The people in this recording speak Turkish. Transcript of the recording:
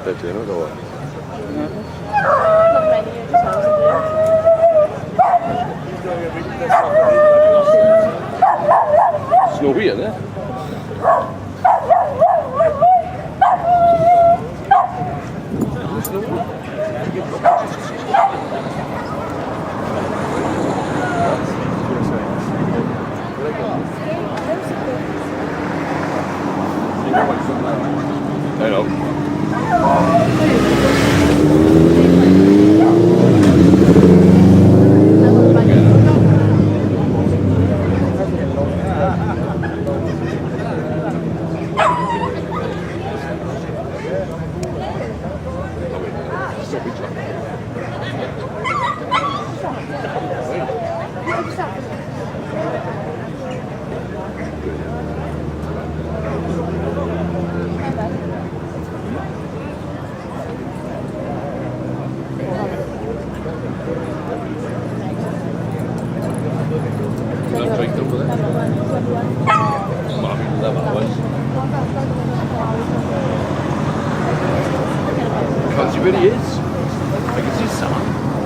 Petreno da var. Dat is nog weer, hè? Hello. Because he really is. I can see some.